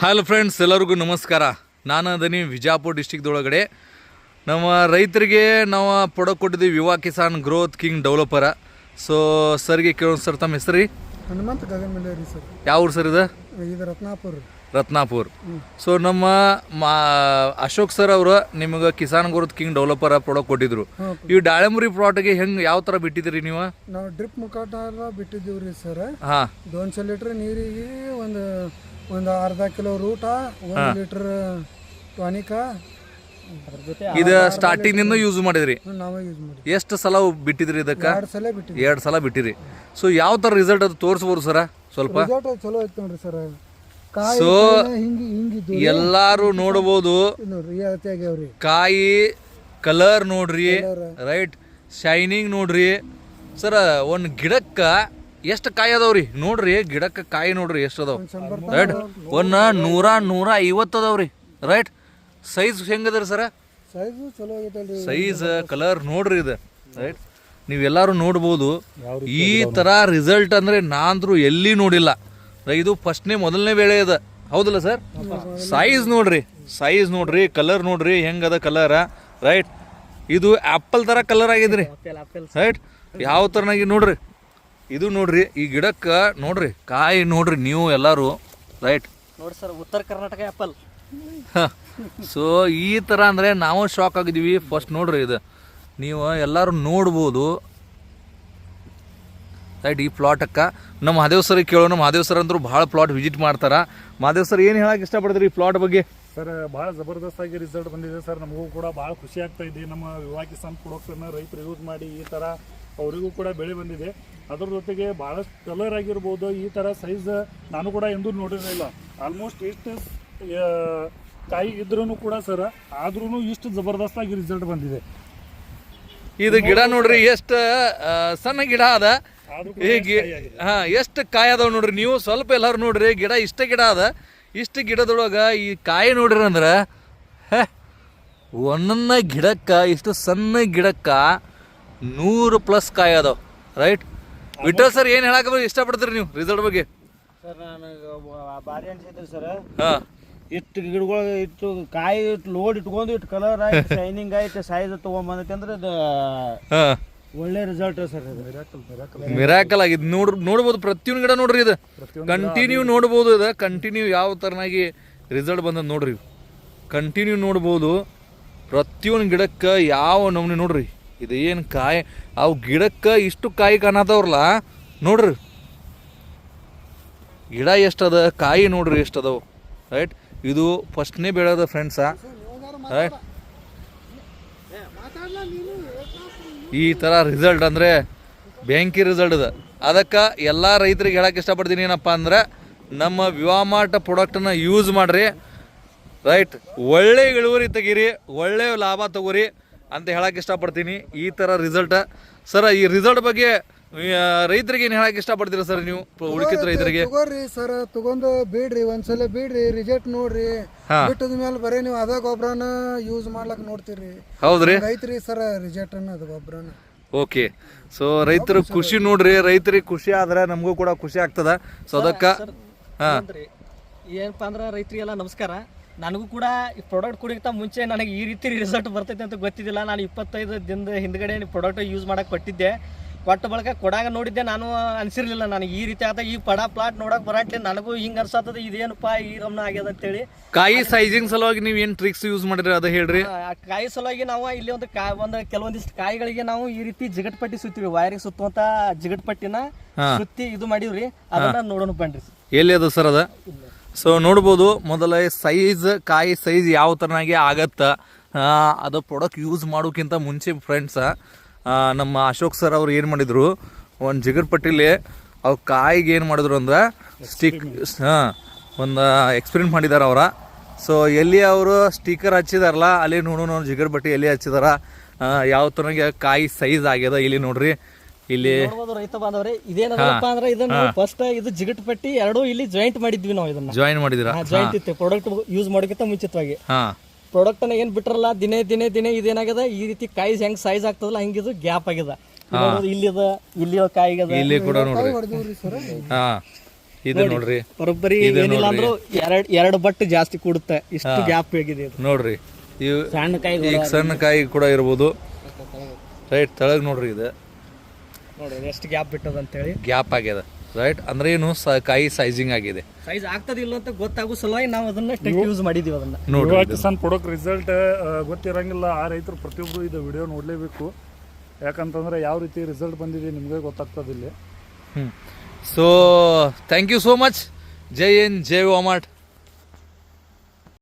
Hello friends, ಎಲ್ಲರಿಗೂ ನಮಸ್ಕಾರ. ನಾನು ಅದೀನಿ ವಿಜಯಪುರ ಡಿಸ್ಟಿಕ್ದೊಳಗಡೆ. ನಮ್ಮ ರೈತರಿಗೆ ನಾವು ಪ್ರಾಡಕ್ಟ್ ಕೊಟ್ಟಿದ್ದೀವಿ ವಿವಾ ಕಿಸಾನ್ ಗ್ರೋತ್ ಕಿಂಗ್ ಡೆವಲಪರ. ಸೊ ಸರ್ಗೆ ಕೇಳೋಣ ಸರ್, ತಮ್ಮ ಹೆಸರು ರೀ? ಹನುಮಂತ ಗಗನಮಲೆ ರೀ ಸರ್. ಯಾವ ಊರು ಸರ್ ಇದು? ರತ್ನಾಪುರ್. ಸೊ ನಮ್ಮ ಅಶೋಕ್ ಸರ್ ಅವರು ನಿಮಗೆ Kisan growth king developer product ಕೊಟ್ಟಿದ್ರು. ಈ ದಾಳಿಂಬರಿ ಪ್ರಾಡಕ್ಟ್ಗೆ ಹೆಂಗೆ ಯಾವ ಥರ ಬಿಟ್ಟಿದ್ರಿ ನೀವು? ನಾವು ಡ್ರಿಪ್ ಮುಖಾಂತರ ಬಿಟ್ಟಿದ್ದೀವಿ ರೀ ಸರ್. ಹಾಂ, 200 ಲೀಟ್ರ್ ನೀರಿಗೆ ಒಂದು ಅರ್ಧ ಕಿಲೋ ರೂಟ, 1 ಲೀಟ್ರ್ ಟಾನಿಕ. ಇದು ಸ್ಟಾರ್ಟಿಂಗ್ ನಿಂದ ಯೂಸ್ ಮಾಡಿದ್ರಿ? ನಾವೇ ಯೂಸ್ ಮಾಡಿ. ಎಷ್ಟು ಸಲ ಬಿಟ್ಟಿದ್ರಿ ಇದಕ್ಕೆ? 2 ಸಲ ಬಿಟ್ಟಿರಿ. ಸೊ ಯಾವ ಥರ ರಿಸಲ್ಟ್ ಅದು ತೋರಿಸ್ಬೋದು ಸರ ಸ್ವಲ್ಪ? ಚಲೋ ಐತೆ ನೋಡ್ರಿ ಸರ್. ಸೊ ಎಲ್ಲಾರು ನೋಡ್ಬೋದು, ಕಾಯಿ ಕಲರ್ ನೋಡ್ರಿ, ರೈಟ್, ಶೈನಿಂಗ್ ನೋಡ್ರಿ ಸರ. ಒಂದು ಗಿಡಕ್ಕೆ ಎಷ್ಟು ಕಾಯಿ ಅದಾವ್ರಿ ನೋಡ್ರಿ, ಗಿಡಕ್ಕೆ ಕಾಯಿ ನೋಡ್ರಿ ಎಷ್ಟು ಅದಾವ, ರೈಟ್. ಒಂದು 100-150 ಅದಾವ್ರಿ, ರೈಟ್. ಸೈಜ್ ಹೆಂಗದ್ರಿ ಸರ? ಸೈಜ್ ಕಲರ್ ನೋಡ್ರಿ ಇದು, ರೈಟ್. ನೀವೆಲ್ಲರೂ ನೋಡ್ಬೋದು. ಈ ಥರ ರಿಸಲ್ಟ್ ಅಂದರೆ ನಾನಂದ್ರೂ ಎಲ್ಲಿ ನೋಡಿಲ್ಲ. ಇದು ಮೊದಲನೇ ವೇಳೆ ಅದ, ಹೌದಲ್ಲ ಸರ್? ಸೈಜ್ ನೋಡ್ರಿ, ಕಲರ್ ನೋಡ್ರಿ ಹೆಂಗದ ಕಲರ, ರೈಟ್. ಇದು ಆ್ಯಪಲ್ ಥರ ಕಲರ್ ಆಗಿದ್ರಿ, ರೈಟ್. ಯಾವ ಥರನಾಗಿ ನೋಡ್ರಿ, ಇದು ನೋಡ್ರಿ. ಈ ಗಿಡಕ್ಕೆ ನೋಡ್ರಿ, ಕಾಯಿ ನೋಡ್ರಿ ನೀವು ಎಲ್ಲರೂ, ರೈಟ್. ನೋಡಿ ಸರ್, ಉತ್ತರ ಕರ್ನಾಟಕ ಆ್ಯಪಲ್. ಸೊ ಈ ಥರ ಅಂದರೆ ನಾವು ಶಾಕ್ ಆಗಿದ್ದೀವಿ. ಫಸ್ಟ್ ನೋಡ್ರಿ, ಇದು ನೀವು ಎಲ್ಲರೂ ನೋಡ್ಬೋದು, ರೈಟ್. ಈ ಪ್ಲಾಟಕ್ಕೆ ನಮ್ಮ ಮಹಾದೇವ್ ಸರಿಗೆ ಕೇಳೋಣ. ಮಹಾದೇವ್ ಸರ್ ಅಂದರು ಭಾಳ ಪ್ಲಾಟ್ ವಿಸಿಟ್ ಮಾಡ್ತಾರೆ. ಮಹಾದೇವ್ ಸರ್ ಏನು ಹೇಳಕ್ಕೆ ಇಷ್ಟಪಡ್ತೀರಿ ಈ ಪ್ಲಾಟ್ ಬಗ್ಗೆ? ಸರ್, ಭಾಳ ಜಬರ್ದಸ್ತಾಗಿ ರಿಸಲ್ಟ್ ಬಂದಿದೆ ಸರ್. ನಮಗೂ ಕೂಡ ಭಾಳ ಖುಷಿ ಆಗ್ತಾ ಇದೆ. ನಮ್ಮ ವಿವಾ ಕಿಸಾನ್ ಪ್ರಾಡಕ್ಟನ್ನು ರೈತರು ಯೂಸ್ ಮಾಡಿ ಈ ಥರ ಅವರಿಗೂ ಕೂಡ ಬೆಳೆ ಬಂದಿದೆ. ಅದ್ರ ಜೊತೆಗೆ ಭಾಳಷ್ಟು ಕಲರ್ ಆಗಿರ್ಬೋದು, ಈ ಥರ ಸೈಜ್ ನಾನು ಕೂಡ ಎಂದೂ ನೋಡಿರಲಿಲ್ಲ. ಆಲ್ಮೋಸ್ಟ್ ಇಷ್ಟು ಕಾಯಿ ಇದ್ರೂ ಕೂಡ ಸರ್, ಆದ್ರೂ ಇಷ್ಟು ಜಬರ್ದಸ್ತಾಗಿ ರಿಸಲ್ಟ್ ಬಂದಿದೆ. ಇದು ಗಿಡ ನೋಡ್ರಿ, ಎಷ್ಟು ಸಣ್ಣ ಗಿಡ ಅದ, ಎಷ್ಟು ಕಾಯಿ ಅದಾವ ನೋಡ್ರಿ. ನೀವು ಸ್ವಲ್ಪ ಎಲ್ಲಾರು ನೋಡ್ರಿ, ಗಿಡ ಇಷ್ಟ ಗಿಡ ಅದ. ಇಷ್ಟು ಗಿಡದೊಳಗೆ ಈ ಕಾಯಿ ನೋಡ್ರಿ ಅಂದ್ರೆ ಒಂದೊಂದ ಗಿಡಕ್ಕೆ, ಇಷ್ಟು ಸಣ್ಣ ಗಿಡಕ್ಕೆ 100+ ಕಾಯಿ ಅದಾವ, ರೈಟ್. ವಿಠಲ್ ಸರ್ ಏನು ಹೇಳಕ್ಕೆ ಇಷ್ಟಪಡ್ತೀರಿ ನೀವು ರಿಸಲ್ಟ್ ಬಗ್ಗೆ? ಸರ್, ನನಗೆ ಭಾರಿ ಅನ್ಸಿದ್ರಿ ಸರ್. ಹಾಂ, ಇಷ್ಟು ಗಿಡಗಳು ಇಟ್ಟು ಕಾಯಿ ಇಟ್ಟು ಲೋಡ್ ಇಟ್ಕೊಂಡು ಇಟ್ಟು ಕಲರ್ ಆಯ್ತು, ಶೈನಿಂಗ್ ಆಯ್ತು, ಸೈಜ್ ತೊಗೊಂಬಂದೈತೆ ಅಂದ್ರೆ ಇದು ಒಳ್ಳೆ ರಿಸಲ್ಟ್ ಸರ್. ಮಿರಾಕಲ್ ಆಗಿದೆ. ನೋಡ್ಬೋದು ಪ್ರತಿಯೊಂದು ಗಿಡ ನೋಡ್ರಿ, ಇದು ಕಂಟಿನ್ಯೂ ನೋಡ್ಬೋದು. ಇದು ಕಂಟಿನ್ಯೂ ಯಾವ ಥರನಾಗಿ ರಿಸಲ್ಟ್ ಬಂದದ ನೋಡ್ರಿ, ಕಂಟಿನ್ಯೂ ನೋಡ್ಬೋದು. ಪ್ರತಿಯೊಂದು ಗಿಡಕ್ಕೆ ಯಾವ ನಮ್ನಿ ನೋಡ್ರಿ, ಇದು ಏನು ಕಾಯಿ, ಅವು ಗಿಡಕ್ಕೆ ಇಷ್ಟು ಕಾಯಿ ಕಾಣತ್ತವ್ರಲ್ಲ ನೋಡ್ರಿ. ಗಿಡ ಎಷ್ಟದ, ಕಾಯಿ ನೋಡ್ರಿ ಎಷ್ಟದವು, ರೈಟ್. ಇದು ಫಸ್ಟ್ನೇ ಬೆಳೆದ ಫ್ರೆಂಡ್ಸ, ರೈಟ್. ಈ ಥರ ರಿಸಲ್ಟ್ ಅಂದರೆ ಬ್ಯಾಂಕಿ ರಿಸಲ್ಟ್ ಇದೆ. ಅದಕ್ಕೆ ಎಲ್ಲ ರೈತರಿಗೆ ಹೇಳಕ್ಕೆ ಇಷ್ಟಪಡ್ತೀನಿ ಏನಪ್ಪ ಅಂದ್ರೆ, ನಮ್ಮ ವಿವಾಮಾರ್ಟ್ ಪ್ರಾಡಕ್ಟನ್ನು ಯೂಸ್ ಮಾಡಿರಿ, ರೈಟ್. ಒಳ್ಳೆ ಇಳುವರಿ ತೆಗೀರಿ, ಒಳ್ಳೆ ಲಾಭ ತಗೋರಿ ಅಂತ ಹೇಳಕ್ಕೆ ಇಷ್ಟಪಡ್ತೀನಿ. ಈ ಥರ ರಿಸಲ್ಟ್ ಸರ್. ಈ ರಿಸಲ್ಟ್ ಬಗ್ಗೆ ರೈತರಿಗೆ ಏನು ಹೇಳಕ್ಕೆ ಇಷ್ಟಪಡ್ತೀರಾ ಸರ್ ನೀವು, ಉಳಿಕಿದ ರೈತರಿಗೆ? ತಗೋರಿ ಸರ್, ತಗೊಂಡು ಬಿಡ್ರಿ, ಒಂದ್ಸಲ ಬಿಡ್ರಿ, ರಿಸಲ್ಟ್ ನೋಡ್ರಿ. ಬಿಟ್ಟದ ಮೇಲೆ ಬರೀ ನೀವು ಅದ ಗೊಬ್ಬರನ ಯೂಸ್ ಮಾಡ್ಲಕ್ ನೋಡ್ತೀರಿ, ಹೌದ್ರಿ? ಐತ್ರಿ ಸರ್ ರಿಸಲ್ಟ್ ಅದ ಗೊಬ್ಬರನ. ಓಕೆ. ಸೊ ರೈತರು ಖುಷಿ ನೋಡ್ರಿ, ರೈತರಿಗೆ ಖುಷಿ ಆದ್ರೆ ನಮಗೂ ಕೂಡ ಖುಷಿ ಆಗ್ತದ. ಸೊ ಅದಕ್ಕೆ ಏನಪ್ಪ ಅಂದ್ರೆ ರೈತರಿಗೆಲ್ಲ ನಮಸ್ಕಾರ. ನನಗೂ ಕೂಡ ಈ ಪ್ರಾಡಕ್ಟ್ ಕೊಡೋಕ್ಕಿಂತ ಮುಂಚೆ ನನಗೆ ಈ ರೀತಿ ರಿಸಲ್ಟ್ ಬರ್ತೈತೆ ಅಂತ ಗೊತ್ತಿದ್ದಿಲ್ಲ. ನಾನು 25 ದಿನದ ಹಿಂದ್ಗಡೆ ಪ್ರಾಡಕ್ಟ್ ಯೂಸ್ ಮಾಡಕ್ಕೆ ಕೊಟ್ಟಿದ್ದೆ. ಕೊಟ್ಟ ಬಳಕ ಕೊಡಾಗ ನೋಡಿದ್ದೆ, ನಾನು ಅನ್ಸಿರ್ಲಿಲ್ಲ ನನಗೆ ಈ ರೀತಿ ಆದ. ಈ ಪ್ಲಾಟ್ ನೋಡಕ್ ಬರಾಟ್ಲಿ ನನಗೂ ಹಿಂಗೆ ಅನ್ಸತ್ತದ, ಇದೇನಪ್ಪ ಈ ರಮ್ನ ಆಗ್ಯದ ಅಂತೇಳಿ. ಕಾಯಿ ಸೈಜಿಂಗ್ ಸಲುವಾಗಿ ನೀವು ಏನು ಟ್ರಿಕ್ಸ್ ಯೂಸ್ ಮಾಡಿರಿ ಅದು ಹೇಳ್ರಿ. ಕಾಯಿ ಸಲುವಾಗಿ ನಾವು ಇಲ್ಲಿ ಒಂದು ಕೆಲವೊಂದಿಷ್ಟು ಕಾಯಿಗಳಿಗೆ ನಾವು ಈ ರೀತಿ ಜಿಗಟ್ ಪಟ್ಟಿ ಸುತ್ತೀವಿ, ವೈರಿಗೆ ಸುತ್ತುವಂತ ಜಿಗಟ್ ಪಟ್ಟಿನ ಸುತ್ತಿ ಇದು ಮಾಡಿವ್ರಿ. ಅದನ್ನ ನೋಡೋಣ ಬನ್ರಿ. ಎಲ್ಲಿ ಅದು ಸರ್ ಅದ? ಸೊ ನೋಡ್ಬೋದು, ಮೊದಲ ಕಾಯಿ ಸೈಜ್ ಯಾವ ಥರನಾಗಿ ಆಗತ್ತ. ಅದು ಪ್ರಾಡಕ್ಟ್ ಯೂಸ್ ಮಾಡೋಕ್ಕಿಂತ ಮುಂಚೆ ಫ್ರೆಂಡ್ಸ, ನಮ್ಮ ಅಶೋಕ್ ಸರ್ ಅವ್ರು ಏನು ಮಾಡಿದ್ರು, ಒಂದು ಜಿಗರ್ ಪಟ್ಟಿಲಿ ಅವ್ರು ಕಾಯಿಗೆ ಏನು ಮಾಡಿದ್ರು ಅಂದ್ರೆ ಸ್ಟಿಕ್ ಒಂದು ಎಕ್ಸ್ಪೆರಿಮೆಂಟ್ ಮಾಡಿದಾರೆ ಅವರ. ಸೊ ಎಲ್ಲಿ ಅವರು ಸ್ಟಿಕ್ಕರ್ ಹಚ್ಚಿದಾರಲ್ಲ ಅಲ್ಲಿ ನೋಡೋಣ, ಜಿಗರ್ ಪಟ್ಟಿ ಎಲ್ಲಿ ಹಚ್ಚಿದಾರ, ಯಾವ ಥರನಾಗಿ ಕಾಯಿ ಸೈಜ್ ಆಗ್ಯದ ಇಲ್ಲಿ ನೋಡ್ರಿ. ಇಲ್ಲಿ ರೈತ ಬಾಂಧವ್ರೆ, ಇದೇನಪ್ಪ ಅಂದ್ರೆ ಇದನ್ನ ಫಸ್ಟ್ ಇದು ಜಿಗಟ್ ಪಟ್ಟಿ ಎರಡು ಇಲ್ಲಿ ಜಾಯಿಂಟ್ ಮಾಡಿದ್ವಿ ನಾವು. ಇದನ್ನ ಜಾಯಿನ್ ಮಾಡಿದಿರ? ಜಾಯಿಂಟ್ ಇತ್ತು ಪ್ರಾಡಕ್ಟ್ ಯೂಸ್ ಮಾಡೋಕ್ಕಿಂತ ಮುಂಚಿತವಾಗಿ. ಪ್ರಾಡಕ್ಟ್ ಅನ್ನ ಏನ್ ಬಿಟ್ರಲ್ಲ, ದಿನೇ ಇದೇನಾಗ್ಯದ, ಈ ರೀತಿ ಕಾಯಿ ಹೆಂಗ್ ಸೈಜ್ ಆಗ್ತದಲ್ಲ ಹಂಗಿದು ಗ್ಯಾಪ್ ಆಗ್ಯದ. ಇಲ್ಲಿ ಕಾಯಿ ಇಲ್ಲಿ ಕೂಡ ನೋಡ್ರಿ. ಇದು ನೋಡ್ರಿ, ಬರೋಬ್ಬರಿ ಏನಿಲ್ಲ ಅಂದ್ರೂ ಎರಡು ಬಟ್ ಜಾಸ್ತಿ ಕೂಡುತ್ತೆ, ಇಷ್ಟು ಗ್ಯಾಪ್ ಹೇಗಿದೆ ಇದು ನೋಡ್ರಿ. ಇವು ಸಣ್ಣ ಕಾಯಿ ಈಗ ಸಣ್ಣ ಕಾಯಿ ಕೂಡ ಇರ್ಬೋದು. ರೈಟ್, ತೆಳಗ್ ನೋಡ್ರಿ, ಇದು ನೋಡ್ರಿ ಎಷ್ಟು ಗ್ಯಾಪ್ ಬಿಟ್ಟದ ಅಂತೇಳಿ ಗ್ಯಾಪ್ ಆಗ್ಯದ. ರೈಟ್, ಅಂದ್ರೆ ಏನು ಕಾಯಿ ಸೈಜಿಂಗ್ ಆಗಿದೆ. ಸೈಜ್ ಆಗ್ತದಿಲ್ಲ ಅಂತ ಗೊತ್ತಾಗೋ ಸಲುವಾಗಿ ನಾವು ಅದನ್ನ ಯೂಸ್ ಮಾಡಿದೀವಿ. ಅದನ್ನ ಯುವ ಕಿಸಾನ್ ಪ್ರಾಡಕ್ಟ್ ರಿಸಲ್ಟ್ ಗೊತ್ತಿರಂಗಿಲ್ಲ, ಆ ರೈತರು ಪ್ರತಿಯೊಬ್ಬರು ಇದು ವಿಡಿಯೋ ನೋಡಲೇಬೇಕು. ಯಾಕಂತಂದ್ರೆ ಯಾವ ರೀತಿ ರಿಸಲ್ಟ್ ಬಂದಿದೆ ನಿಮಗೆ ಗೊತ್ತಾಗ್ತದೆ ಇಲ್ಲಿ. So thank you so much. Jai Hind, Jai ವಾಮಾರ್ಟ್.